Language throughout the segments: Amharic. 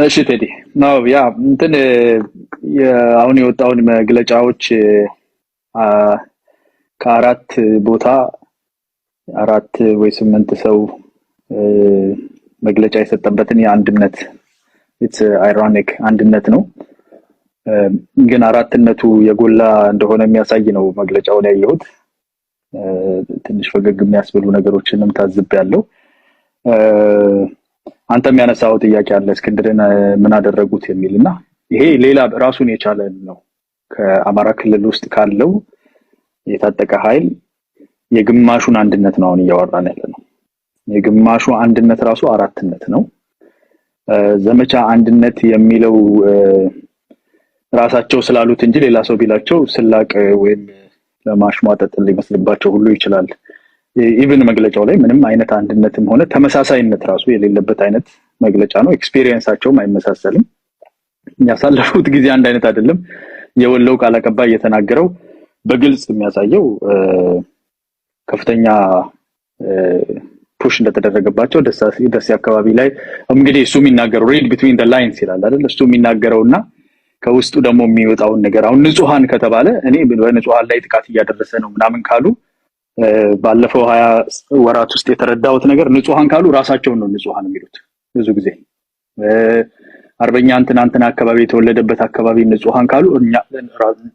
እሺ ቴዲ ነው ያ እንትን አሁን የወጣውን መግለጫዎች ከአራት ቦታ አራት ወይ ስምንት ሰው መግለጫ የሰጠበትን የአንድነት it's ironic አንድነት ነው ግን አራትነቱ የጎላ እንደሆነ የሚያሳይ ነው መግለጫው ላይ ያየሁት ትንሽ ፈገግ የሚያስብሉ ነገሮችንም ታዝቤያለሁ አንተም ያነሳው ጥያቄ አለ እስክንድርን ምን አደረጉት የሚልና ይሄ ሌላ ራሱን የቻለ ነው ከአማራ ክልል ውስጥ ካለው የታጠቀ ኃይል የግማሹን አንድነት ነው አሁን እያወራን ያለነው የግማሹ አንድነት ራሱ አራትነት ነው ዘመቻ አንድነት የሚለው ራሳቸው ስላሉት እንጂ ሌላ ሰው ቢላቸው ስላቅ ወይም ለማሽሟጠጥ ሊመስልባቸው ሁሉ ይችላል ኢቭን መግለጫው ላይ ምንም አይነት አንድነትም ሆነ ተመሳሳይነት ራሱ የሌለበት አይነት መግለጫ ነው ኤክስፒሪየንሳቸውም አይመሳሰልም ያሳለፉት ጊዜ አንድ አይነት አይደለም የወለው ቃል አቀባይ የተናገረው በግልጽ የሚያሳየው ከፍተኛ ፑሽ እንደተደረገባቸው ደስ አካባቢ ላይ እንግዲህ እሱ የሚናገረው read between the lines ይላል አይደል እሱ የሚናገረውና ከውስጡ ደግሞ የሚወጣውን ነገር አሁን ንጹሃን ከተባለ እኔ በንጹሃን ላይ ጥቃት እያደረሰ ነው ምናምን ካሉ ባለፈው 20 ወራት ውስጥ የተረዳውት ነገር ንጹሃን ካሉ ራሳቸው ነው ንጹሃን የሚሉት ብዙ ጊዜ አርበኛ እንትና አካባቢ የተወለደበት አካባቢ ንጹሃን ካሉ እኛ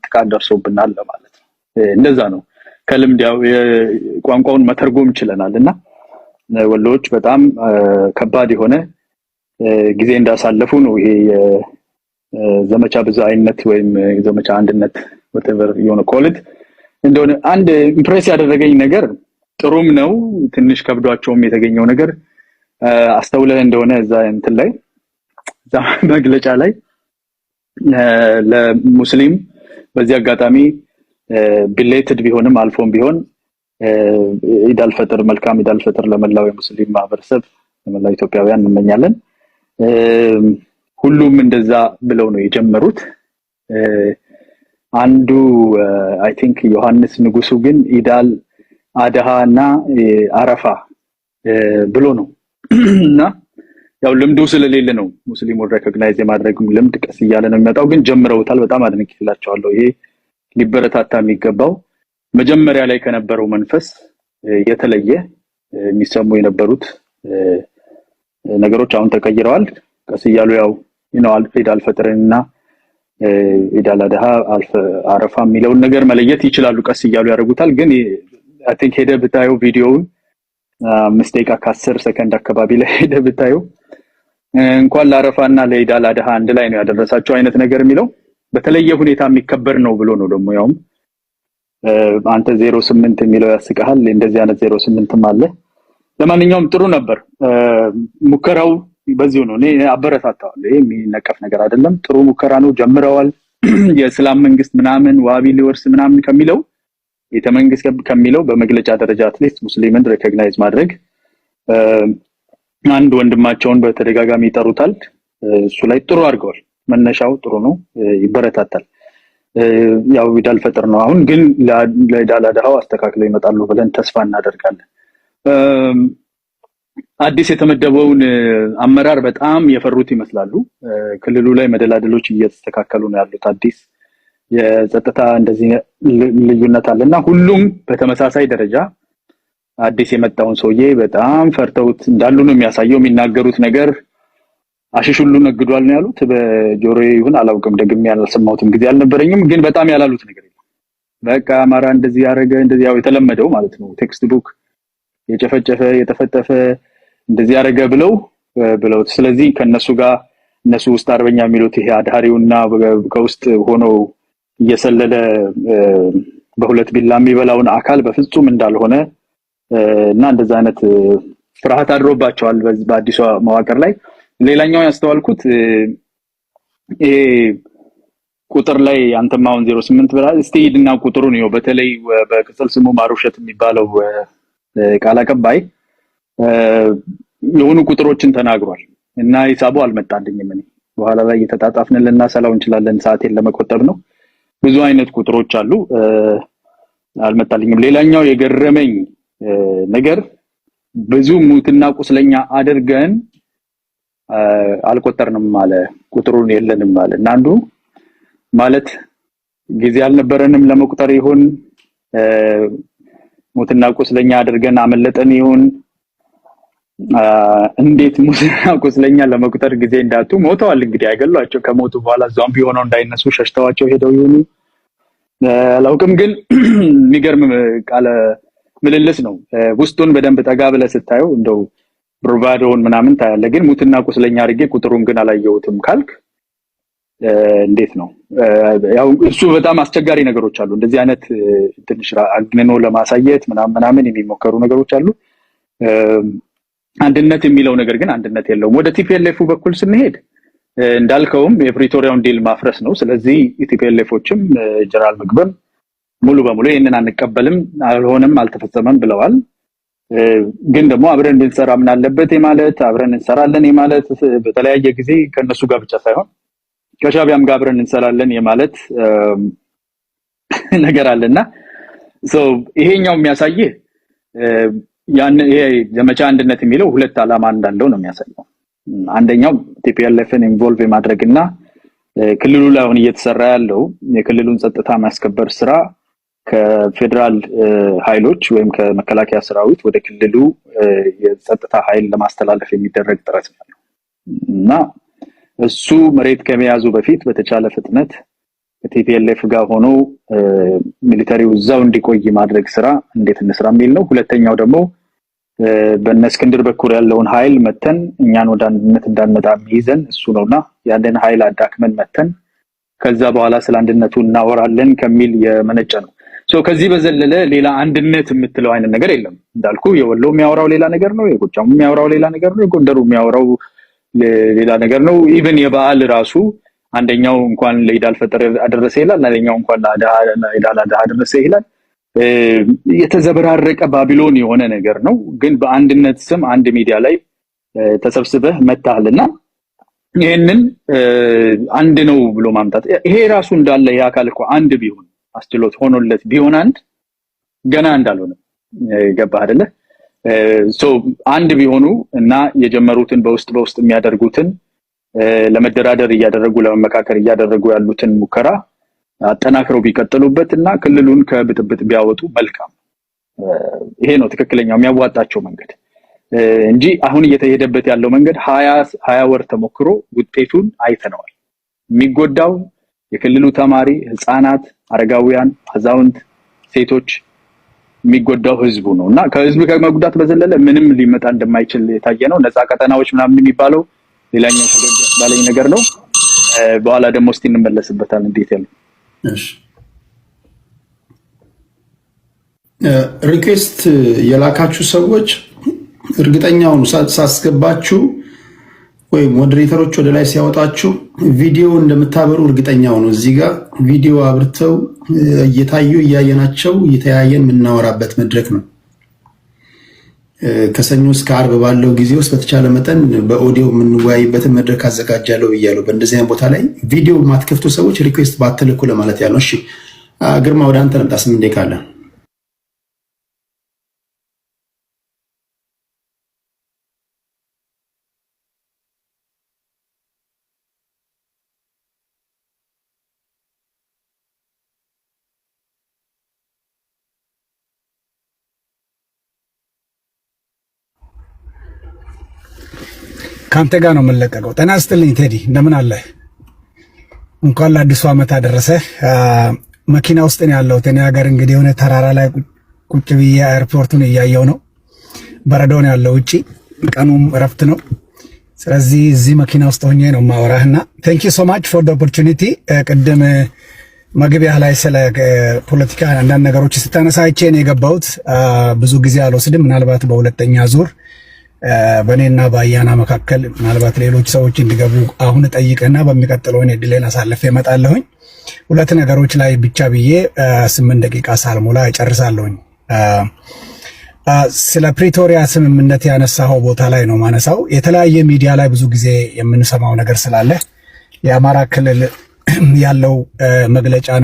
ጥቃት ደርሶብናል ማለት ነው እንደዛ ነው ከልምድ ያው ቋንቋውን መተርጎም ይችላልና ወሎች በጣም ከባድ የሆነ ጊዜ እንዳሳለፉ ነው ይሄ ዘመቻ ብዛይነት ወይም ዘመቻ አንድነት whatever you want to call it እንደሆነ አንድ ኢምፕሬስ ያደረገኝ ነገር ጥሩም ነው ትንሽ ከብዷቸውም የተገኘው ነገር አስተውለህ እንደሆነ እዛ እንትን ላይ እዛ መግለጫ ላይ ለሙስሊም በዚህ አጋጣሚ ቢሌትድ ቢሆንም አልፎም ቢሆን ኢዳል ፈጥር መልካም ኢዳል ፈጥር ለመላው የሙስሊም ማህበረሰብ ለመላው ኢትዮጵያውያን እንመኛለን ሁሉም እንደዛ ብለው ነው የጀመሩት አንዱ አይ ቲንክ ዮሐንስ ንጉሱ ግን ኢዳል አድሃና አረፋ ብሎ ነው እና ያው ልምዱ ስለሌለ ነው ሙስሊሙን ሪኮግናይዝ የማድረግም ልምድ ቀስ እያለ ነው የሚመጣው ግን ጀምረውታል በጣም አድንቄላቸዋለሁ ይሄ ሊበረታታ የሚገባው መጀመሪያ ላይ ከነበረው መንፈስ የተለየ የሚሰሙ የነበሩት ነገሮች አሁን ተቀይረዋል ቀስ እያሉ ያው ኢዳል ፈጥርና ኢዳል አድሃ አረፋ የሚለውን ነገር መለየት ይችላሉ ቀስ እያሉ ያደርጉታል ግን አይ ቲንክ ሄደ ብታየው ቪዲዮውን ሚስቴክ 10 ሰከንድ አካባቢ ላይ ሄደ ብታየው እንኳን ለአረፋና ለኢዳል አድሃ አንድ ላይ ነው ያደረሳቸው አይነት ነገር የሚለው በተለየ ሁኔታ የሚከበር ነው ብሎ ነው ደግሞ ያው አንተ 08 የሚለው ያስቀሃል እንደዚህ አይነት 08ም አለ ለማንኛውም ጥሩ ነበር ሙከራው በዚሁ ነው እኔ አበረታታለሁ ይሄ የሚነቀፍ ነገር አይደለም ጥሩ ሙከራ ነው ጀምረዋል የእስላም መንግስት ምናምን ዋቢ ሊወርስ ምናምን ከሚለው የተመንግስት ከሚለው በመግለጫ ደረጃ አትሊስት ሙስሊምን ሪኮግናይዝ ማድረግ አንድ ወንድማቸውን በተደጋጋሚ ይጠሩታል እሱ ላይ ጥሩ አድርገዋል መነሻው ጥሩ ነው ይበረታታል ያው ኢዳል ፈጥር ነው አሁን ግን ለኢዳል አድሃው አስተካክለው ይመጣሉ ብለን ተስፋ እናደርጋለን አዲስ የተመደበውን አመራር በጣም የፈሩት ይመስላሉ ክልሉ ላይ መደላደሎች እየተስተካከሉ ነው ያሉት አዲስ የጸጥታ እንደዚህ ልዩነት አለና ሁሉም በተመሳሳይ ደረጃ አዲስ የመጣውን ሰውዬ በጣም ፈርተውት እንዳሉ ነው የሚያሳየው የሚናገሩት ነገር አሽሹሉ ነግዷል ነው ያሉት በጆሮዬ ይሁን አላውቅም ደግሜ ያልሰማሁትም ጊዜ አልነበረኝም ግን በጣም ያላሉት ነገር የለም በቃ አማራ እንደዚህ ያረገ እንደዚህ ያው የተለመደው ማለት ነው ቴክስት ቡክ የጨፈጨፈ የተፈጠፈ እንደዚህ ያረገ ብለው ስለዚህ ከነሱ ጋር እነሱ ውስጥ አርበኛ የሚሉት ይሄ አድሃሪውና ከውስጥ ሆኖ እየሰለለ በሁለት ቢላ የሚበላውን አካል በፍጹም እንዳልሆነ እና እንደዛ አይነት ፍርሃት አድሮባቸዋል በአዲሱ መዋቅር ላይ ሌላኛው ያስተዋልኩት ይሄ ቁጥር ላይ አንተማውን 08 ብላ እስቲ ሂድና ቁጥሩን ነው በተለይ በቅጽል ስሙ ማሩሸት የሚባለው ቃል አቀባይ የሆኑ ቁጥሮችን ተናግሯል እና ሂሳቡ አልመጣልኝም እኔ በኋላ ላይ የተጣጣፍን ልናሰላው እንችላለን ሰዓቴን ለመቆጠብ ነው ብዙ አይነት ቁጥሮች አሉ አልመጣልኝም ሌላኛው የገረመኝ ነገር ብዙ ሙትና ቁስለኛ አድርገን አልቆጠርንም አለ ቁጥሩን የለንም አለ እና አንዱ ማለት ጊዜ አልነበረንም ለመቁጠር ይሁን ሙትና ቁስለኛ አድርገን አመለጠን ይሁን እንዴት ሙትና ቁስለኛ ለመቁጠር ጊዜ እንዳጡ ሞተዋል እንግዲህ አይገሏቸው ከሞቱ በኋላ ዞምቢ ሆነው እንዳይነሱ ሸሽተዋቸው ሄደው ይሁኑ አላውቅም ግን የሚገርም ቃለ ምልልስ ነው ውስጡን በደንብ ጠጋ ብለ ስታየው እንደው ብሩቫዶን ምናምን ታያለ ግን ሙትና ቁስለኛ አድርጌ ቁጥሩን ግን አላየሁትም ካልክ እንዴት ነው ያው እሱ በጣም አስቸጋሪ ነገሮች አሉ እንደዚህ አይነት ትንሽ አግነኖ ለማሳየት ምናምን የሚሞከሩ ነገሮች አሉ አንድነት የሚለው ነገር ግን አንድነት የለውም ወደ ቲፒኤልኤፍ በኩል ስንሄድ እንዳልከውም የፕሪቶሪያውን ዲል ማፍረስ ነው ስለዚህ ቲፒኤልኤፎችም ጀነራል ምግበም ሙሉ በሙሉ ይሄንን አንቀበልም አልሆነም አልተፈጸመም ብለዋል ግን ደግሞ አብረን እንሰራ ምን አለበት ማለት አብረን እንሰራለን ማለት በተለያየ ጊዜ ከነሱ ጋር ብቻ ሳይሆን ከሻቢያም ጋር አብረን እንሰራለን ማለት ነገር አለና ይሄኛው የሚያሳየው ያን ይሄ ዘመቻ አንድነት የሚለው ሁለት ዓላማ እንዳለው ነው የሚያሳየው አንደኛው ቲፒኤልኤፍን ኢንቮልቭ ማድረግና ክልሉ ላይ አሁን እየተሰራ ያለው የክልሉን ጸጥታ ማስከበር ስራ ከፌደራል ኃይሎች ወይም ከመከላከያ ሰራዊት ወደ ክልሉ የጸጥታ ኃይል ለማስተላለፍ የሚደረግ ጥረት ነው እና እሱ መሬት ከመያዙ በፊት በተቻለ ፍጥነት ከቲፒኤልኤፍ ጋር ሆኖ ሚሊታሪው እዛው እንዲቆይ ማድረግ ስራ እንዴት እንስራ የሚል ነው ሁለተኛው ደግሞ በእነስክንድር በኩል ያለውን ኃይል መተን እኛን ወደ አንድነት እንዳንመጣ ይዘን እሱ ነውና ያንን ኃይል አዳክመን መተን ከዛ በኋላ ስለ አንድነቱ እናወራለን ከሚል የመነጨ ነው ከዚህ በዘለለ ሌላ አንድነት የምትለው አይነት ነገር የለም እንዳልኩ የወሎ የሚያወራው ሌላ ነገር ነው የጎጃሙ የሚያወራው ሌላ ነገር ነው የጎንደሩ የሚያወራው ሌላ ነገር ነው ኢቭን የበዓል ራሱ አንደኛው እንኳን ለኢዳል ፈጥር አደረሰ ይላል አንደኛው እንኳን ለኢዳል አድሃ አደረሰ ይላል የተዘበራረቀ ባቢሎን የሆነ ነገር ነው ግን በአንድነት ስም አንድ ሚዲያ ላይ ተሰብስበህ መጣልና ይሄንን አንድ ነው ብሎ ማምጣት ይሄ ራሱ እንዳለ ያካል እኮ አንድ ቢሆን አስችሎት ሆኖለት ቢሆን አንድ ገና እንዳልሆነ ገባ አይደለ አንድ ቢሆኑ እና የጀመሩትን በውስጥ የሚያደርጉትን ለመደራደር እያደረጉ ለመመካከር እያደረጉ ያሉትን ሙከራ አጠናክረው ቢቀጥሉበትና ክልሉን ከብጥብጥ ቢያወጡ መልካም ይሄ ነው ትክክለኛው የሚያዋጣቸው መንገድ እንጂ አሁን እየተሄደበት ያለው መንገድ 20 ወር ተሞክሮ ውጤቱን አይተነዋል የሚጎዳው የክልሉ ተማሪ ህፃናት አረጋውያን አዛውንት ሴቶች የሚጎዳው ህዝቡ ነውና ከህዝቡ ከመጉዳት በዘለለ ምንም ሊመጣ እንደማይችል የታየ ነው ነፃ ቀጠናዎች ምናምን የሚባለው ሌላኛው ባለኝ ነገር ነው በኋላ ደግሞ እስቲ እንመለስበታለን ዲቴል እሺ ሪኩዌስት የላካችሁ ሰዎች እርግጠኛው ነው ሳስገባችሁ ወይ ሞዴሬተሮች ወደ ላይ ሲያወጣችሁ ቪዲዮ እንደምታበሩ እርግጠኛው ነው እዚህ ጋር ቪዲዮ አብርተው እየታዩ እያየናቸው እየተያየን የምናወራበት መድረክ ነው ከሰኞ እስከ ዓርብ ባለው ጊዜ ውስጥ በተቻለ መጠን በኦዲዮ የምንወያይበትን መድረክ አዘጋጃለሁ ብያለሁ በእንደዚህ አይነት ቦታ ላይ ቪዲዮ ማትከፍቱ ሰዎች ሪኩዌስት ባትልኩ ለማለት ያለው እሺ ግርማ ወደ አንተ ልምጣ 8 ደቂቃ አለ ካንተ ጋር ነው መለቀቀው ጤና ይስጥልኝ ቴዲ እንደምን አለ እንኳን ለአዲሱ ዓመት አደረሰ መኪና ውስጥ ነው ያለው እኔ ሀገር እንግዲህ የሆነ ተራራ ላይ ቁጭ ብዬ ኤርፖርቱን እያየው ነው በረዶ ነው ያለው ውጪ ቀኑም እረፍት ነው ስለዚህ እዚህ መኪና ውስጥ ሆኜ ነው ማወራህና thank you so much for the opportunity ቅድም መግቢያ ላይ ስለ ፖለቲካ አንዳንድ ነገሮች ስታነሳይቼ ነው የገባሁት ብዙ ጊዜ አልወስድም ምናልባት በሁለተኛ ዙር በኔና ባያና መካከል ምናልባት ሌሎች ሰዎች እንዲገቡ አሁን ጠይቀና በሚቀጥለው እኔ ድሌን አሳልፌ እመጣለሁኝ ሁለት ነገሮች ላይ ብቻ ብዬ 8 ደቂቃ ሳልሞላ እጨርሳለሁኝ ስለ ፕሪቶሪያ ስምምነት ያነሳው ቦታ ላይ ነው ማነሳው የተለያየ ሚዲያ ላይ ብዙ ጊዜ የምንሰማው ነገር ስላለ የአማራ ክልል ያለው መግለጫን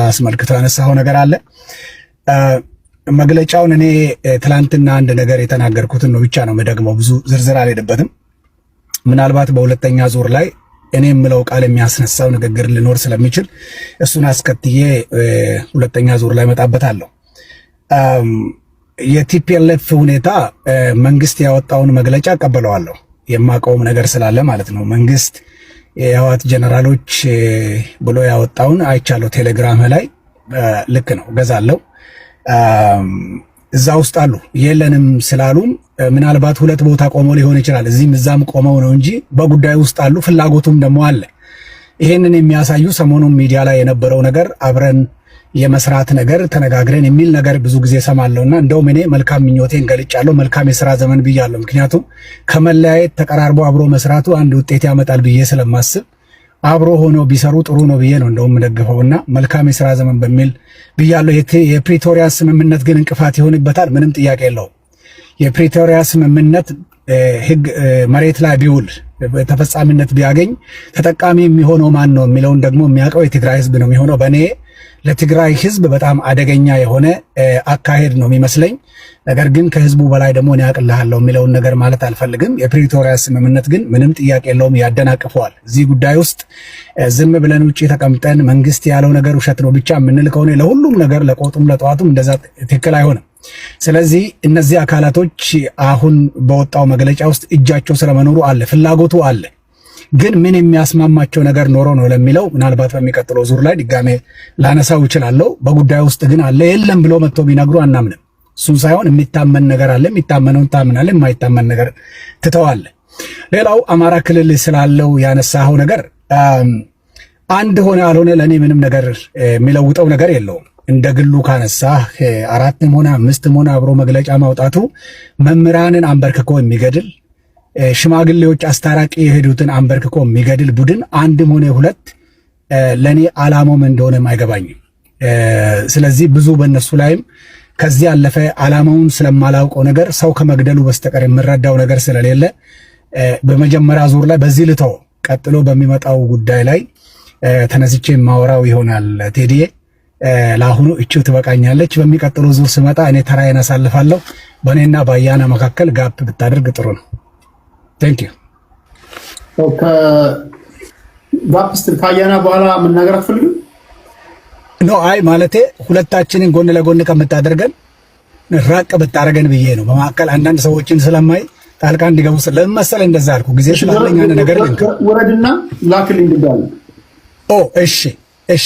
አስመልክቶ ያነሳው ነገር አለ መግለጫውን እኔ ትላንትና አንድ ነገር የተናገርኩትን ነው ብቻ ነው መደግመው ብዙ ዝርዝር አልሄድበትም ምናልባት በሁለተኛ ዙር ላይ እኔ የምለው ቃል የሚያስነሳው ንግግር ሊኖር ስለሚችል እሱን አስከትዬ ሁለተኛ ዙር ላይ መጣበታለሁ። የቲፒኤልኤፍ ሁኔታ መንግስት ያወጣውን መግለጫ እቀበለዋለሁ፣ የማውቀውም ነገር ስላለ ማለት ነው። መንግስት የህወሓት ጀነራሎች ብሎ ያወጣውን አይቻለሁ ቴሌግራም ላይ። ልክ ነው፣ ገዛለሁ። እዛ ውስጥ አሉ። የለንም ስላሉም ምናልባት ሁለት ቦታ ቆመው ሊሆን ይችላል፣ እዚህም እዛም ቆመው ነው እንጂ በጉዳዩ ውስጥ አሉ። ፍላጎቱም ደግሞ አለ። ይሄንን የሚያሳዩ ሰሞኑን ሚዲያ ላይ የነበረው ነገር አብረን የመስራት ነገር ተነጋግረን የሚል ነገር ብዙ ጊዜ ሰማለሁና እንደውም እኔ መልካም ምኞቴን ገልጫለሁ። መልካም የሥራ ዘመን ብያለሁ። ምክንያቱም ከመለያየት ተቀራርቦ አብሮ መስራቱ አንድ ውጤት ያመጣል ብዬ ስለማስብ አብሮ ሆኖ ቢሰሩ ጥሩ ነው ብዬ ነው እንደውም ደግፈውና መልካም የሥራ ዘመን በሚል ብያለሁ። የፕሪቶሪያ ስምምነት ግን እንቅፋት ይሆንበታል፣ ምንም ጥያቄ የለውም። የፕሪቶሪያ ስምምነት ህግ መሬት ላይ ቢውል ተፈጻሚነት ቢያገኝ ተጠቃሚ የሚሆነው ማን ነው የሚለውን ደግሞ የሚያውቀው የትግራይ ህዝብ ነው የሚሆነው። በእኔ ለትግራይ ህዝብ በጣም አደገኛ የሆነ አካሄድ ነው የሚመስለኝ። ነገር ግን ከህዝቡ በላይ ደግሞ እኔ አቅልሃለሁ የሚለውን ነገር ማለት አልፈልግም። የፕሪቶሪያ ስምምነት ግን ምንም ጥያቄ የለውም ያደናቅፈዋል። እዚህ ጉዳይ ውስጥ ዝም ብለን ውጪ ተቀምጠን መንግስት ያለው ነገር ውሸት ነው ብቻ የምንል ከሆነ ለሁሉም ነገር ለቆጡም ለጠዋቱም እንደዛ ትክክል አይሆንም። ስለዚህ እነዚህ አካላቶች አሁን በወጣው መግለጫ ውስጥ እጃቸው ስለመኖሩ አለ፣ ፍላጎቱ አለ። ግን ምን የሚያስማማቸው ነገር ኖሮ ነው ለሚለው ምናልባት በሚቀጥለው ዙር ላይ ድጋሜ ላነሳው እችላለሁ። በጉዳይ ውስጥ ግን አለ የለም ብሎ መጥቶ ቢነግሩ አናምንም። እሱም ሳይሆን የሚታመን ነገር አለ፣ የሚታመነውን ታምናለህ፣ የማይታመን ነገር ትተዋለህ። ሌላው አማራ ክልል ስላለው ያነሳኸው ነገር አንድ ሆነ አልሆነ ለእኔ ምንም ነገር የሚለውጠው ነገር የለውም። እንደ ግሉ ካነሳ 4ም ሆነ 5ም ሆነ አብሮ መግለጫ ማውጣቱ መምህራንን አንበርክኮ የሚገድል ሽማግሌዎች አስታራቂ የሄዱትን አንበርክኮ የሚገድል ቡድን አንድም ሆነ ሁለት ለኔ ዓላማውም እንደሆነም አይገባኝም። ስለዚህ ብዙ በእነሱ ላይም ከዚህ ያለፈ ዓላማውን ስለማላውቀው ነገር ሰው ከመግደሉ በስተቀር የምረዳው ነገር ስለሌለ በመጀመሪያ ዙር ላይ በዚህ ልተው፣ ቀጥሎ በሚመጣው ጉዳይ ላይ ተነስቼ ማወራው ይሆናል። ቴዲዬ ለአሁኑ እቺው ትበቃኛለች። በሚቀጥለው ዙር ስመጣ እኔ ተራዬን አሳልፋለሁ። በእኔና በአያና መካከል ጋፕ ብታደርግ ጥሩ ነው። ቴንክ ዩ። ጋፕ ስትል ከአያና በኋላ መናገር አትፈልግም? ኖ አይ ማለቴ ሁለታችንን ጎን ለጎን ከምታደርገን ራቅ ብታደርገን ብዬ ነው። በመካከል አንዳንድ ሰዎችን ስለማይ ጣልቃ እንዲገቡ ስለመሰለ እንደዛ አልኩ። ጊዜ ስላለኝ አንድ ነገር ልንካ ወረድና ላክልኝ ይባል። ኦ እሺ እሺ፣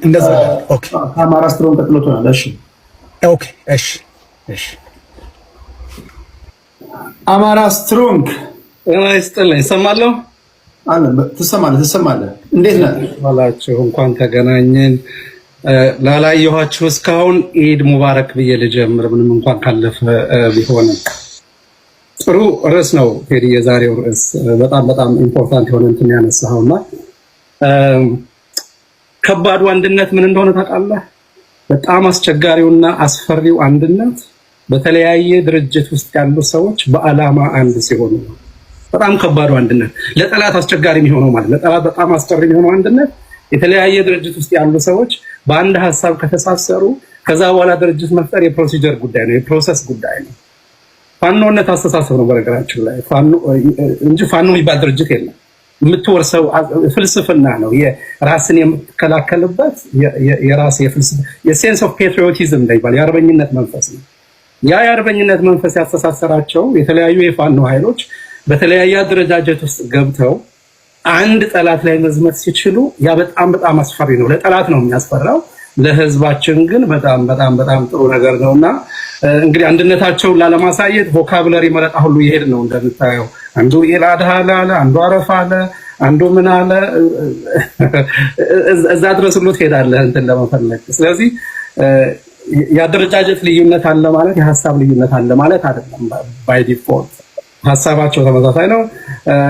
እንደዛ ኦኬ። አማራ ስትሮንግ ቀጥሎታል። እሺ ኦኬ እሺ እሺ። አማራ ስትሮንግ ይስጥልኝ። ሰማለሁ አለ። ትሰማለህ? እንዴት ነህ ዋላችሁ? እንኳን ተገናኘን። ላላየኋችሁ እስካሁን ኢድ ሙባረክ ብዬ ልጀምር፣ ምንም እንኳን ካለፈ ቢሆንም። ጥሩ ርዕስ ነው ቴዲ፣ የዛሬው ርዕስ በጣም በጣም ኢምፖርታንት የሆነ እንትን ያነሳኸውና ከባዱ አንድነት ምን እንደሆነ ታውቃለህ? በጣም አስቸጋሪውና አስፈሪው አንድነት በተለያየ ድርጅት ውስጥ ያሉ ሰዎች በዓላማ አንድ ሲሆኑ ነው። በጣም ከባዱ አንድነት ለጠላት አስቸጋሪ የሚሆነው ማለት ለጠላት በጣም አስቸጋሪ የሚሆነው አንድነት የተለያየ ድርጅት ውስጥ ያሉ ሰዎች በአንድ ሀሳብ ከተሳሰሩ ከዛ በኋላ ድርጅት መፍጠር የፕሮሲጀር ጉዳይ ነው፣ የፕሮሰስ ጉዳይ ነው። ፋኖነት አስተሳሰብ ነው በነገራችን ላይ እንጂ ፋኖ የሚባል ድርጅት የለም። የምትወርሰው ፍልስፍና ነው። የራስን የምትከላከልበት የራስ የሴንስ ኦፍ ፔትሪዮቲዝም እንዳይባል የአርበኝነት መንፈስ ነው። ያ የአርበኝነት መንፈስ ያስተሳሰራቸው የተለያዩ የፋኖ ኃይሎች በተለያየ አደረጃጀት ውስጥ ገብተው አንድ ጠላት ላይ መዝመት ሲችሉ ያ በጣም በጣም አስፈሪ ነው። ለጠላት ነው የሚያስፈራው፣ ለህዝባችን ግን በጣም በጣም በጣም ጥሩ ነገር ነውና እንግዲህ አንድነታቸውን ላለማሳየት ቮካቡላሪ መረጣ ሁሉ ይሄድ ነው እንደምታየው። አንዱ ኢላድሃ አለ፣ አንዱ አረፋ አለ፣ አንዱ ምን አለ፣ እዛ ድረስ ሁሉ ትሄዳለህ እንትን ለመፈለግ። ስለዚህ የአደረጃጀት ልዩነት አለ ማለት የሀሳብ ልዩነት አለ ማለት አይደለም። ባይ ዲፎልት ሀሳባቸው ተመሳሳይ ነው።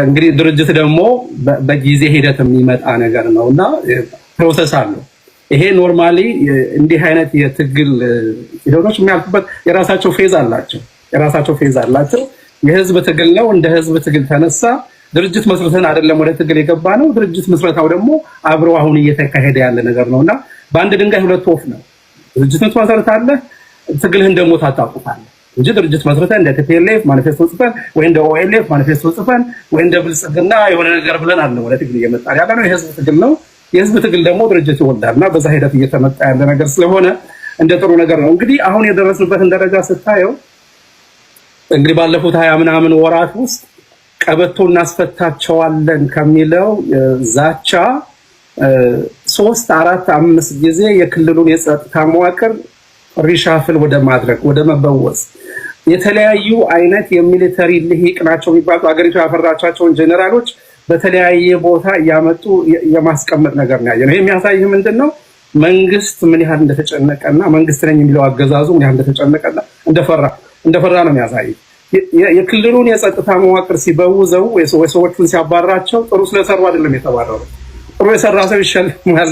እንግዲህ ድርጅት ደግሞ በጊዜ ሂደት የሚመጣ ነገር ነውና ፕሮሰስ አለው። ይሄ ኖርማሊ እንዲህ አይነት የትግል ሂደቶች የሚያልፉበት የራሳቸው ፌዝ አላቸው። የህዝብ ትግል ነው። እንደ ህዝብ ትግል ተነሳ ድርጅት መስርተን አይደለም ወደ ትግል የገባ ነው። ድርጅት መስረታው ደግሞ አብሮ አሁን እየተካሄደ ያለ ነገር ነውና በአንድ ድንጋይ ሁለት ወፍ ነው። ድርጅት መስርተህ ትግልህን ደግሞ ታጣቁታለህ። እንጂ ድርጅት መስርተን እንደ ቲፒኤልኤፍ ማኒፌስቶ ጽፈን ወይ እንደ ኦኤልኤፍ ማኒፌስቶ ጽፈን ወይ እንደ ብልጽግና የሆነ ነገር ብለን አለ ወደ ትግል እየመጣን ያለ ነው። የህዝብ ትግል ነው። የህዝብ ትግል ደግሞ ድርጅት ይወልዳልና በዛ ሂደት እየተመጣ ያለ ነገር ስለሆነ እንደ ጥሩ ነገር ነው። እንግዲህ አሁን የደረስንበትን ደረጃ ስታየው እንግዲህ ባለፉት 20 ምናምን ወራት ውስጥ ቀበቶ እናስፈታቸዋለን ከሚለው ዛቻ 3 4 5 ጊዜ የክልሉን የጸጥታ መዋቅር ሪሻፍል ወደ ማድረግ ወደ መበወዝ የተለያዩ አይነት የሚሊተሪ ልሂቅ ናቸው የሚባሉ አገሪቱ ያፈራቻቸውን ጄኔራሎች በተለያየ ቦታ ያመጡ የማስቀመጥ ነገር ነው ያየነው። ይሄ የሚያሳይህ ምንድነው መንግስት ምን ያህል እንደተጨነቀና መንግስት ነኝ የሚለው አገዛዙ ምን ያህል እንደተጨነቀና እንደፈራ ነው የሚያሳይህ። የክልሉን የጸጥታ መዋቅር ሲበውዘው ሰዎቹን ሲያባራቸው ጥሩ ስለሰሩ አይደለም የተባረሩ። ጥሩ የሰራ ሰው ይሸልማል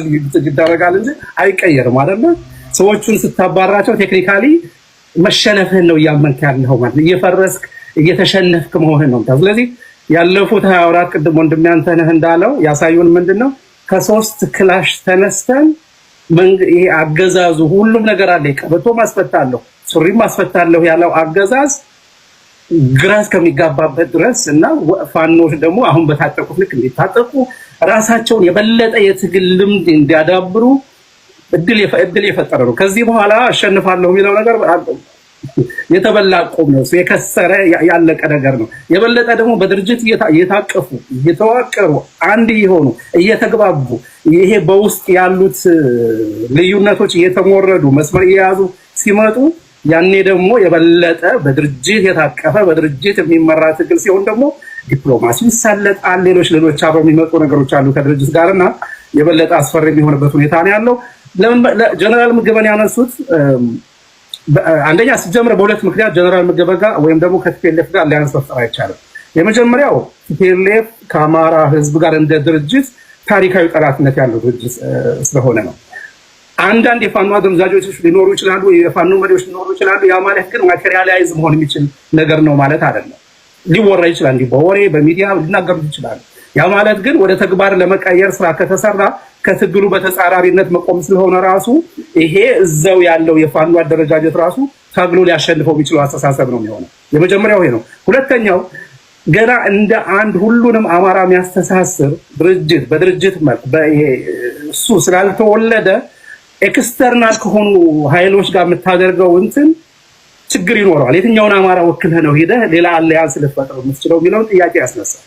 ይደረጋል እንጂ አይቀየርም አይደለ? ሰዎቹን ስታባራቸው ቴክኒካሊ መሸነፍህን ነው እያመንክ ያለው ማለት እየፈረስክ እየተሸነፍክ መሆንህን ነው። ስለዚህ ያለፉት 24 ቅድም ወንድሜ አንተነህ እንዳለው ያሳዩን ምንድነው ከ3 ክላሽ ተነስተን ይሄ አገዛዙ ሁሉም ነገር አለ ቀበቶ ማስፈታለሁ ሱሪ ማስፈታለሁ ያለው አገዛዝ ግራስ ከሚጋባበት ድረስ እና ፋኖች ደግሞ አሁን በታጠቁት ልክ እንዲታጠቁ ራሳቸውን የበለጠ የትግል ልምድ እንዲያዳብሩ እድል የፈጠረ ነው። ከዚህ በኋላ አሸንፋለሁ የሚለው ነገር የተበላ ቆም ነው፣ የከሰረ ያለቀ ነገር ነው። የበለጠ ደግሞ በድርጅት እየታቀፉ እየተዋቀሩ አንድ የሆኑ እየተግባቡ ይሄ በውስጥ ያሉት ልዩነቶች እየተሞረዱ መስመር እየያዙ ሲመጡ ያኔ ደግሞ የበለጠ በድርጅት የታቀፈ በድርጅት የሚመራ ትግል ሲሆን ደግሞ ዲፕሎማሲ ይሳለጣል። ሌሎች አብረው የሚመጡ ነገሮች አሉ ከድርጅት ጋርና የበለጠ አስፈሪ የሚሆንበት ሁኔታ ነው ያለው። ለምን ጀነራል ምግበን ያነሱት አንደኛ ሲጀምር በሁለት ምክንያት ጀነራል ምግበ ጋር ወይም ደግሞ ከቲፒኤልኤፍ ጋር ሊያንስ መፍጠር አይቻልም። የመጀመሪያው ቲፒኤልኤፍ ከአማራ ህዝብ ጋር እንደ ድርጅት ታሪካዊ ጠላትነት ያለው ድርጅት ስለሆነ ነው። አንዳንድ የፋኖ አደረጃጆች ሊኖሩ ይችላሉ፣ የፋኖ መሪዎች ሊኖሩ ይችላሉ። ያ ማለት ግን ማቴሪያላይዝ መሆን የሚችል ነገር ነው ማለት አይደለም። ሊወራ ይችላል፣ እንዲህ በወሬ በሚዲያ ሊናገሩ ይችላሉ። ያ ማለት ግን ወደ ተግባር ለመቀየር ስራ ከተሰራ ከትግሉ በተጻራሪነት መቆም ስለሆነ ራሱ ይሄ እዛው ያለው የፋኖ አደረጃጀት ራሱ ታግሎ ሊያሸንፈው የሚችለው አስተሳሰብ ነው የሚሆነው። የመጀመሪያው ይሄ ነው። ሁለተኛው ገና እንደ አንድ ሁሉንም አማራ የሚያስተሳስር ድርጅት በድርጅት መልክ በይሄ እሱ ስላልተወለደ ኤክስተርናል ከሆኑ ኃይሎች ጋር የምታደርገው እንትን ችግር ይኖረዋል። የትኛውን አማራ ወክለህ ነው ሄደህ ሌላ አለያንስ ልትፈጥር የምትችለው የሚለውን ጥያቄ ያስነሳል።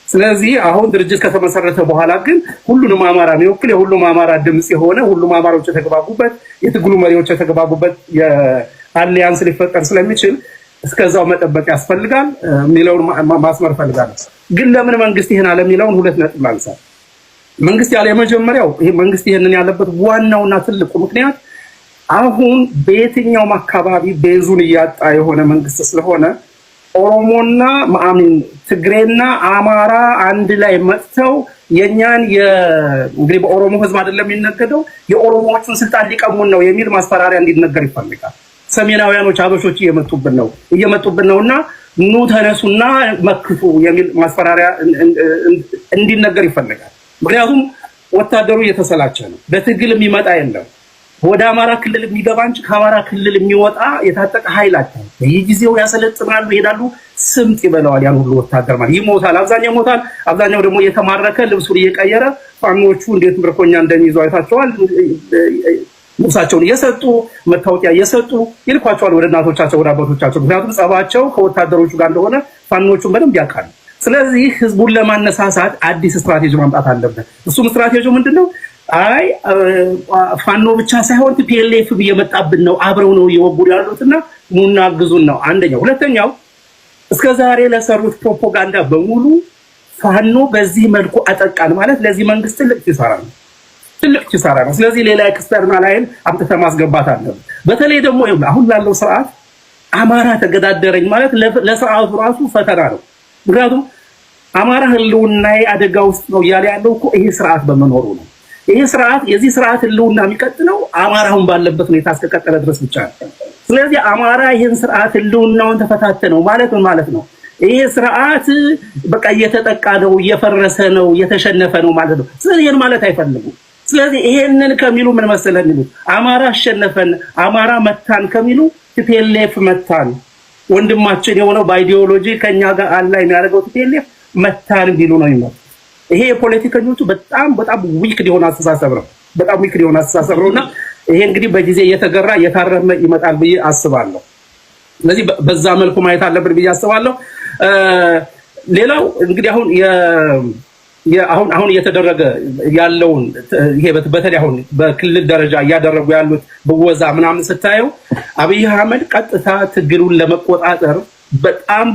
ስለዚህ አሁን ድርጅት ከተመሰረተ በኋላ ግን ሁሉንም አማራ የሚወክል የሁሉም አማራ ድምጽ የሆነ ሁሉም አማራዎች የተግባቡበት የትግሉ መሪዎች የተግባቡበት የአሊያንስ ሊፈጠር ስለሚችል እስከዛው መጠበቅ ያስፈልጋል የሚለውን ማስመር ፈልጋለሁ። ግን ለምን መንግስት ይሄን አለ የሚለውን ሁለት ነጥብ ላንሳ። መንግስት ያለ የመጀመሪያው ይሄ መንግስት ይሄንን ያለበት ዋናውና ትልቁ ምክንያት አሁን በየትኛውም አካባቢ ቤዙን እያጣ የሆነ መንግስት ስለሆነ ኦሮሞና ማአሚን ትግሬና አማራ አንድ ላይ መጥተው የኛን እንግዲህ በኦሮሞ ህዝብ አይደለም የሚነገደው የኦሮሞዎችን ስልጣን ሊቀሙን ነው የሚል ማስፈራሪያ እንዲነገር ይፈልጋል። ሰሜናውያኖች አበሾች እየመጡብን ነውና ኑ ተነሱና መክቱ የሚል ማስፈራሪያ እንዲነገር ይፈልጋል። ምክንያቱም ወታደሩ እየተሰላቸ ነው። በትግል የሚመጣ የለም። ወደ አማራ ክልል የሚገባ እንጂ ከአማራ ክልል የሚወጣ የታጠቀ ኃይል አለ። በየጊዜው ያሰለጥናሉ፣ ይሄዳሉ፣ ስምጥ ይበላዋል። ያን ሁሉ ወታደር ማለት ይሞታል። አብዛኛው ሞታል። አብዛኛው ደግሞ እየተማረከ ልብሱን እየቀየረ ፋኖቹ እንዴት ምርኮኛ እንደሚይዙ አይታቸዋል። ልብሳቸውን እየሰጡ መታወቂያ እየሰጡ ይልኳቸዋል ወደ እናቶቻቸው ወደ አባቶቻቸው። ምክንያቱም ጸባቸው ከወታደሮቹ ጋር እንደሆነ ፋኖቹን በደንብ ያውቃሉ። ስለዚህ ህዝቡን ለማነሳሳት አዲስ ስትራቴጂ ማምጣት አለበት። እሱም ስትራቴጂው ምንድነው? አይ ፋኖ ብቻ ሳይሆን ቲፒኤልኤፍ እየመጣብን ነው፣ አብረው ነው እየወጉ ያሉትና ኑና አግዙን ነው አንደኛው። ሁለተኛው እስከዛሬ ለሰሩት ፕሮፓጋንዳ በሙሉ ፋኖ በዚህ መልኩ አጠቃን ማለት ለዚህ መንግስት ትልቅ ኪሳራ ነው። ስለዚህ ሌላ ኤክስተርናል ኃይል አምጥተህ ማስገባት አለበት። በተለይ ደግሞ አሁን ላለው ስርዓት አማራ ተገዳደረኝ ማለት ለስርዓቱ ራሱ ፈተና ነው። ምክንያቱም አማራ ህልውናዬ አደጋ ውስጥ ነው እያለ ያለው እኮ ይሄ ስርዓት በመኖሩ ነው። ይሄ ስርዓት የዚህ ስርዓት ህልውና የሚቀጥለው አማራውን ባለበት ሁኔታ እስከቀጠለ ድረስ ብቻ ነው። ስለዚህ አማራ ይሄን ስርዓት ህልውናውን ተፈታተነው ማለት ምን ማለት ነው? ይሄ ስርዓት በቃ እየተጠቃ ነው፣ እየፈረሰ ነው፣ እየተሸነፈ ነው ማለት ነው። ስለዚህ ይሄን ማለት አይፈልጉም። ስለዚህ ይሄንን ከሚሉ ምን መሰለህ የሚሉት አማራ አሸነፈን፣ አማራ መታን ከሚሉ ቲፒኤልኤፍ መታን፣ ወንድማችን የሆነው በአይዲዮሎጂ ከኛ ጋር አላ የሚያደርገው ቲፒኤልኤፍ መታን ቢሉ ነው የሚመጣው። ይሄ የፖለቲከኞቹ በጣም ዊክድ የሆነ አስተሳሰብ ነው። በጣም ዊክድ የሆነ አስተሳሰብ ነውና ይሄ እንግዲህ በጊዜ እየተገራ እየታረመ ይመጣል ብዬ አስባለሁ። ስለዚህ በዛ መልኩ ማየት አለብን ብዬ አስባለሁ። ሌላው እንግዲህ አሁን እየተደረገ ያለውን ይሄ በተለይ አሁን በክልል ደረጃ እያደረጉ ያሉት በወዛ ምናምን ስታየው አብይ አህመድ ቀጥታ ትግሉን ለመቆጣጠር በጣም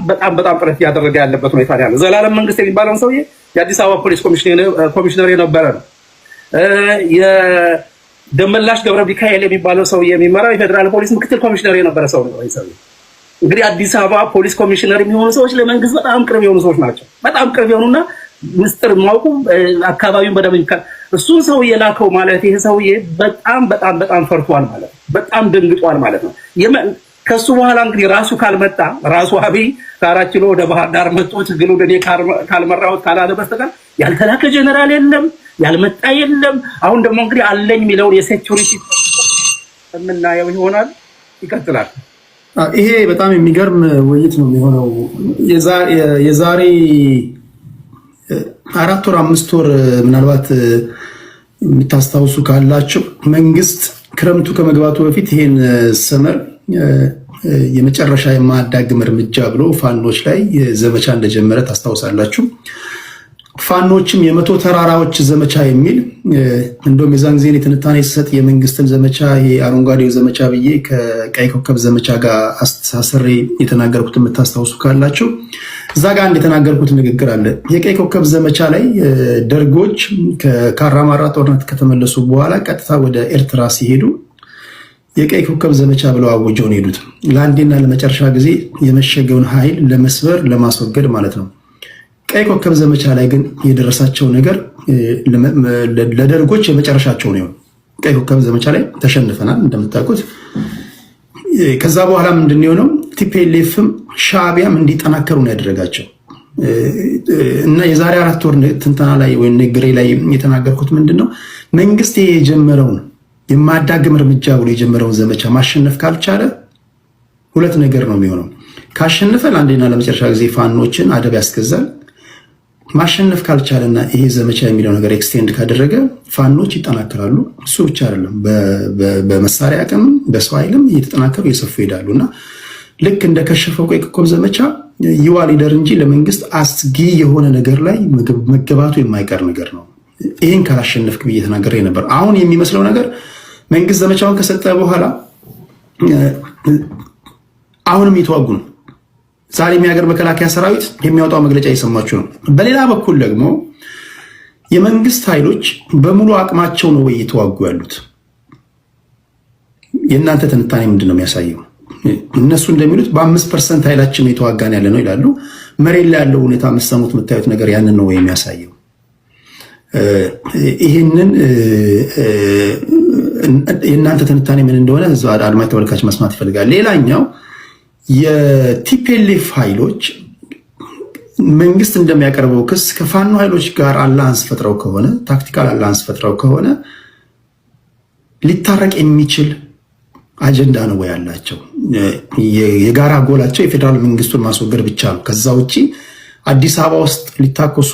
ጥረት እያደረገ ያለበት ሁኔታ ያለው። ዘላለም መንግስት የሚባለውን ሰውዬ የአዲስ አበባ ፖሊስ ኮሚሽነር የነበረ ነው። የደመላሽ ገብረ ሚካኤል የሚባለው ሰውዬ የሚመራው የፌደራል ፖሊስ ምክትል ኮሚሽነር የነበረ ሰው ነው። እንግዲህ አዲስ አበባ ፖሊስ ኮሚሽነር የሚሆኑ ሰዎች ለመንግስት በጣም ቅርብ የሆኑ ሰዎች ናቸው። በጣም ቅርብ የሆኑና ምስጢር ማውቁ አካባቢውን በደንብ እሱን ሰውዬ ላከው ማለት ይሄ ሰውዬ በጣም ፈርቷል ማለት ነው። በጣም ደንግጧል ማለት ነው። ከሱ በኋላ እንግዲህ ራሱ ካልመጣ ራሱ አብይ ከአራት ኪሎ ወደ ባህር ዳር መጥቶ ትግሉን እኔ ካልመራሁት ካላለ በስተቀር ያልተላከ ጀነራል የለም፣ ያልመጣ የለም። አሁን ደግሞ እንግዲህ አለኝ የሚለውን የሴኩሪቲ የምናየው ይሆናል። ይቀጥላል። ይሄ በጣም የሚገርም ውይይት ነው የሚሆነው። የዛሬ 4 ወር 5 ወር ምናልባት የምታስታውሱ ካላችሁ መንግስት ክረምቱ ከመግባቱ በፊት ይሄን ሰመር የመጨረሻ የማያዳግም እርምጃ ብሎ ፋኖች ላይ ዘመቻ እንደጀመረ ታስታውሳላችሁ። ፋኖችም የመቶ ተራራዎች ዘመቻ የሚል እንደውም የዛን ጊዜ ትንታኔ ሲሰጥ የመንግስትን ዘመቻ ይሄ አረንጓዴው ዘመቻ ብዬ ከቀይ ኮከብ ዘመቻ ጋር አስተሳስሬ የተናገርኩት የምታስታውሱ ካላችሁ እዛ ጋር እንደተናገርኩት ንግግር አለ። የቀይ ኮከብ ዘመቻ ላይ ደርጎች ከካራማራ ጦርነት ከተመለሱ በኋላ ቀጥታ ወደ ኤርትራ ሲሄዱ የቀይ ኮከብ ዘመቻ ብለው አውጀው ነው የሄዱት። ለአንዴና ለመጨረሻ ጊዜ የመሸገውን ኃይል ለመስበር ለማስወገድ ማለት ነው። ቀይ ኮከብ ዘመቻ ላይ ግን የደረሳቸው ነገር ለደርጎች የመጨረሻቸው ነው። ቀይ ኮከብ ዘመቻ ላይ ተሸንፈናል እንደምታውቁት። ከዛ በኋላ ምንድን ነው የሆነው? ቲፒኤልኤፍም ሻዕቢያም እንዲጠናከሩ ነው ያደረጋቸው እና የዛሬ 4 ወር ትንተና ላይ ወይ ንግሬ ላይ የተናገርኩት ምንድነው መንግስት የጀመረውን የማዳግም እርምጃ ብሎ የጀመረውን ዘመቻ ማሸነፍ ካልቻለ ሁለት ነገር ነው የሚሆነው። ካሸነፈ ለአንዴና ለመጨረሻ ጊዜ ፋኖችን አደብ ያስገዛል። ማሸነፍ ካልቻለና ይሄ ዘመቻ የሚለው ነገር ኤክስቴንድ ካደረገ ፋኖች ይጠናከራሉ። እሱ ብቻ አይደለም፣ በመሳሪያ አቅም በሰው ኃይልም እየተጠናከሩ እየሰፉ ይሄዳሉ እና ልክ እንደ ከሸፈው ቀይ ኮከብ ዘመቻ ይዋ ሊደር እንጂ ለመንግስት አስጊ የሆነ ነገር ላይ መገባቱ የማይቀር ነገር ነው። ይህን ካላሸነፍክ ብዬ ተናግሬ ነበር። አሁን የሚመስለው ነገር መንግስት ዘመቻውን ከሰጠ በኋላ አሁንም እየተዋጉ ነው። ዛሬ የሀገር መከላከያ ሰራዊት የሚያወጣው መግለጫ እየሰማችሁ ነው። በሌላ በኩል ደግሞ የመንግስት ኃይሎች በሙሉ አቅማቸው ነው ወይ እየተዋጉ ያሉት? የእናንተ ትንታኔ ምንድን ነው የሚያሳየው? እነሱ እንደሚሉት በ5% ኃይላችን የተዋጋን ያለ ነው ይላሉ። መሬት ላይ ያለው ሁኔታ የምትሰሙት የምታዩት ነገር ያንን ነው ወይ የሚያሳየው? ይህንን የእናንተ ትንታኔ ምን እንደሆነ አድማጭ ተመልካች መስማት ይፈልጋል። ሌላኛው የቲፒኤልኤፍ ኃይሎች መንግስት እንደሚያቀርበው ክስ ከፋኖ ኃይሎች ጋር አላንስ ፈጥረው ከሆነ ታክቲካል አላንስ ፈጥረው ከሆነ ሊታረቅ የሚችል አጀንዳ ነው ወይ ያላቸው? የጋራ ጎላቸው የፌዴራል መንግስቱን ማስወገድ ብቻ ነው። ከዛ ውጪ አዲስ አበባ ውስጥ ሊታኮሱ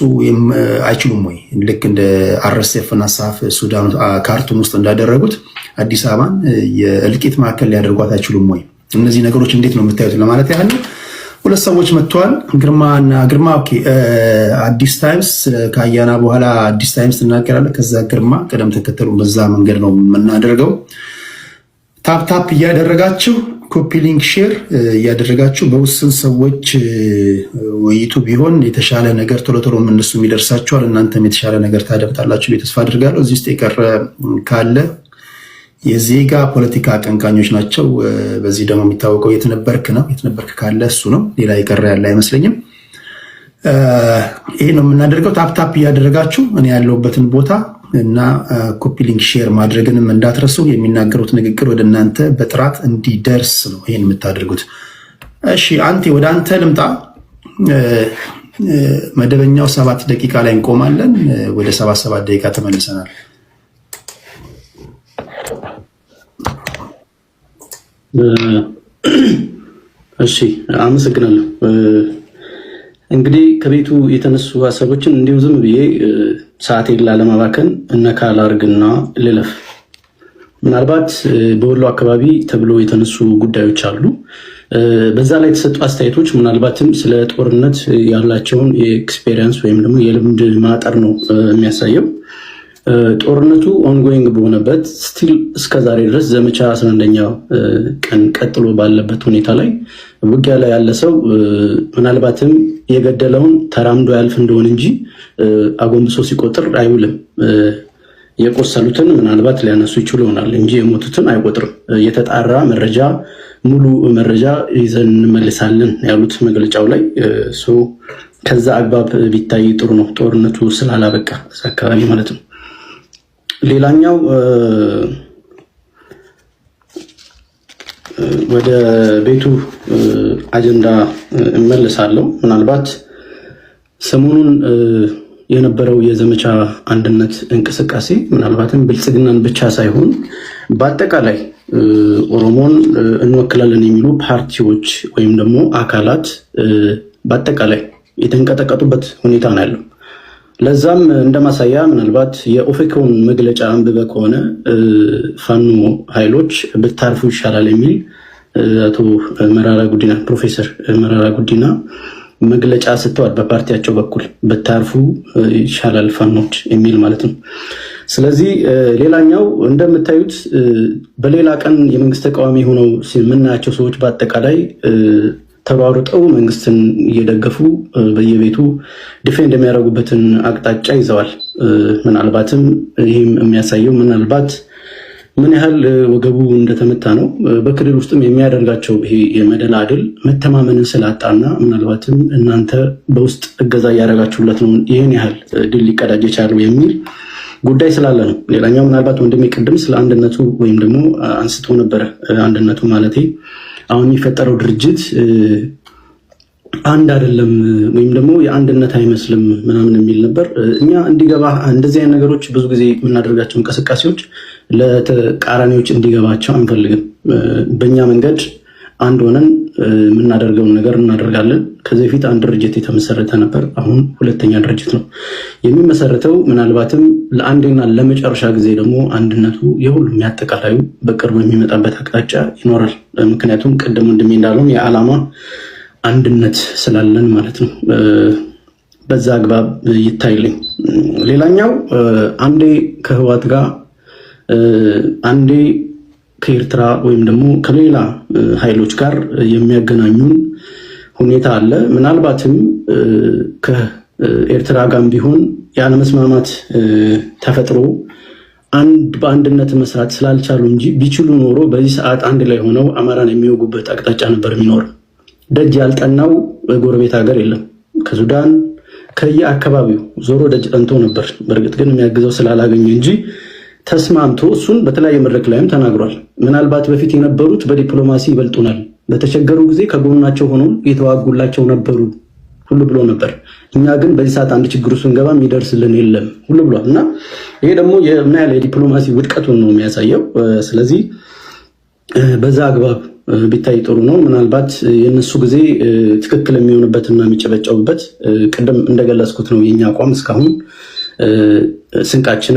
አይችሉም ወይ? ልክ እንደ አርኤስኤፍ እና ሳፍ ሱዳን ካርቱም ውስጥ እንዳደረጉት አዲስ አበባን የእልቂት ማዕከል ሊያደርጓት አይችሉም ወይ? እነዚህ ነገሮች እንዴት ነው የምታዩት ለማለት ያህል ነው። ሁለት ሰዎች መጥተዋል። ግርማ ኦኬ፣ አዲስ ታይምስ ከአያና በኋላ አዲስ ታይምስ እናገራለን። ከዛ ግርማ ቀደም ተከተሉ በዛ መንገድ ነው የምናደርገው። ታፕ እያደረጋችሁ ኮፒ ሊንክ ሼር እያደረጋችሁ በውስን ሰዎች ውይይቱ ቢሆን የተሻለ ነገር ቶሎ ቶሎ እነሱ ይደርሳችኋል። እናንተም የተሻለ ነገር ታደምጣላችሁ ተስፋ አድርጋለሁ። እዚህ ውስጥ የቀረ ካለ የዜጋ ፖለቲካ አቀንቃኞች ናቸው። በዚህ ደግሞ የሚታወቀው የትነበርክ ነው። የትነበርክ ካለ እሱ ነው። ሌላ የቀረ ያለ አይመስለኝም። ይሄ ነው የምናደርገው። ታፕ እያደረጋችሁ እኔ ያለሁበትን ቦታ እና ኮፒ ሊንክ ሼር ማድረግንም እንዳትረሱ። የሚናገሩት ንግግር ወደ እናንተ በጥራት እንዲደርስ ነው ይሄን የምታደርጉት። እሺ አንቴ ወደ አንተ ልምጣ። መደበኛው 7 ደቂቃ ላይ እንቆማለን። ወደ 7 ደቂቃ ተመልሰናል። እሺ አመሰግናለሁ። እንግዲህ ከቤቱ የተነሱ ሀሳቦችን እንዲሁ ዝም ብዬ ሰዓቴን ላለማባከን እነካል አድርግና ልለፍ። ምናልባት በወሎ አካባቢ ተብሎ የተነሱ ጉዳዮች አሉ። በዛ ላይ የተሰጡ አስተያየቶች ምናልባትም ስለ ጦርነት ያላቸውን የኤክስፔሪየንስ ወይም ደግሞ የልምድ ማጠር ነው የሚያሳየው። ጦርነቱ ኦንጎይንግ በሆነበት ስቲል እስከዛሬ ድረስ ዘመቻ 11ኛው ቀን ቀጥሎ ባለበት ሁኔታ ላይ ውጊያ ላይ ያለ ሰው ምናልባትም የገደለውን ተራምዶ ያልፍ እንደሆነ እንጂ አጎንብሶ ሲቆጥር አይውልም። የቆሰሉትን ምናልባት ሊያነሱ ይችሉ ይሆናል እንጂ የሞቱትን አይቆጥርም። የተጣራ መረጃ ሙሉ መረጃ ይዘን እንመልሳለን ያሉት መግለጫው ላይ ከዛ አግባብ ቢታይ ጥሩ ነው። ጦርነቱ ስላላበቃ አካባቢ ማለት ነው። ሌላኛው ወደ ቤቱ አጀንዳ እመልሳለሁ። ምናልባት ሰሞኑን የነበረው የዘመቻ አንድነት እንቅስቃሴ ምናልባትም ብልጽግናን ብቻ ሳይሆን በአጠቃላይ ኦሮሞን እንወክላለን የሚሉ ፓርቲዎች ወይም ደግሞ አካላት በአጠቃላይ የተንቀጠቀጡበት ሁኔታ ነው ያለው። ለዛም እንደማሳያ ምናልባት የኦፌኮን መግለጫ አንብበ ከሆነ ፋኖ ኃይሎች ብታርፉ ይሻላል የሚል አቶ መራራ ጉዲና ፕሮፌሰር መራራ ጉዲና መግለጫ ሰጥተዋል። በፓርቲያቸው በኩል ብታርፉ ይሻላል ፋኖች የሚል ማለት ነው። ስለዚህ ሌላኛው እንደምታዩት በሌላ ቀን የመንግስት ተቃዋሚ ሆነው የምናያቸው ሰዎች በአጠቃላይ ተሯሩጠው መንግስትን እየደገፉ በየቤቱ ዲፌንድ የሚያደርጉበትን አቅጣጫ ይዘዋል። ምናልባትም ይህም የሚያሳየው ምናልባት ምን ያህል ወገቡ እንደተመታ ነው። በክልል ውስጥም የሚያደርጋቸው ይሄ የመደላድል መተማመንን ስላጣና ምናልባትም እናንተ በውስጥ እገዛ እያደረጋችሁለት ነው ይህን ያህል ድል ሊቀዳጅ የቻለው የሚል ጉዳይ ስላለ ነው። ሌላኛው ምናልባት ወንድሜ ቅድም ስለ አንድነቱ ወይም ደግሞ አንስቶ ነበረ። አንድነቱ ማለቴ አሁን የሚፈጠረው ድርጅት አንድ አይደለም ወይም ደግሞ የአንድነት አይመስልም ምናምን የሚል ነበር። እኛ እንዲገባ እንደዚህ አይነት ነገሮች ብዙ ጊዜ የምናደርጋቸው እንቅስቃሴዎች ለተቃራኒዎች እንዲገባቸው አንፈልግም። በእኛ መንገድ አንድ ሆነን የምናደርገውን ነገር እናደርጋለን። ከዚህ በፊት አንድ ድርጅት የተመሰረተ ነበር። አሁን ሁለተኛ ድርጅት ነው የሚመሰረተው። ምናልባትም ለአንዴና ለመጨረሻ ጊዜ ደግሞ አንድነቱ የሁሉም ያጠቃላዩ በቅርቡ የሚመጣበት አቅጣጫ ይኖራል። ምክንያቱም ቅድም ወንድሜ እንዳለው የዓላማ አንድነት ስላለን ማለት ነው። በዛ አግባብ ይታይልኝ። ሌላኛው አንዴ ከህወሓት ጋር አንዴ ከኤርትራ ወይም ደግሞ ከሌላ ኃይሎች ጋር የሚያገናኙን ሁኔታ አለ። ምናልባትም ከኤርትራ ጋር ቢሆን ያለመስማማት ተፈጥሮ በአንድነት መስራት ስላልቻሉ እንጂ ቢችሉ ኖሮ በዚህ ሰዓት አንድ ላይ ሆነው አማራን የሚወጉበት አቅጣጫ ነበር የሚኖር። ደጅ ያልጠናው ጎረቤት ሀገር የለም። ከሱዳን ከየአካባቢው ዞሮ ደጅ ጠንቶ ነበር። በእርግጥ ግን የሚያግዘው ስላላገኘ እንጂ ተስማምቶ እሱን በተለያየ መድረክ ላይም ተናግሯል። ምናልባት በፊት የነበሩት በዲፕሎማሲ ይበልጡናል፣ በተቸገሩ ጊዜ ከጎናቸው ሆነው የተዋጉላቸው ነበሩ ሁሉ ብሎ ነበር። እኛ ግን በዚህ ሰዓት አንድ ችግሩ ስንገባ የሚደርስልን የለም ሁሉ ብሏል። እና ይሄ ደግሞ ምን ያህል የዲፕሎማሲ ውድቀቱን ነው የሚያሳየው። ስለዚህ በዛ አግባብ ቢታይ ጥሩ ነው። ምናልባት የእነሱ ጊዜ ትክክል የሚሆንበትና የሚጨበጨቡበት ቅድም እንደገለጽኩት ነው የኛ አቋም እስካሁን ስንቃችን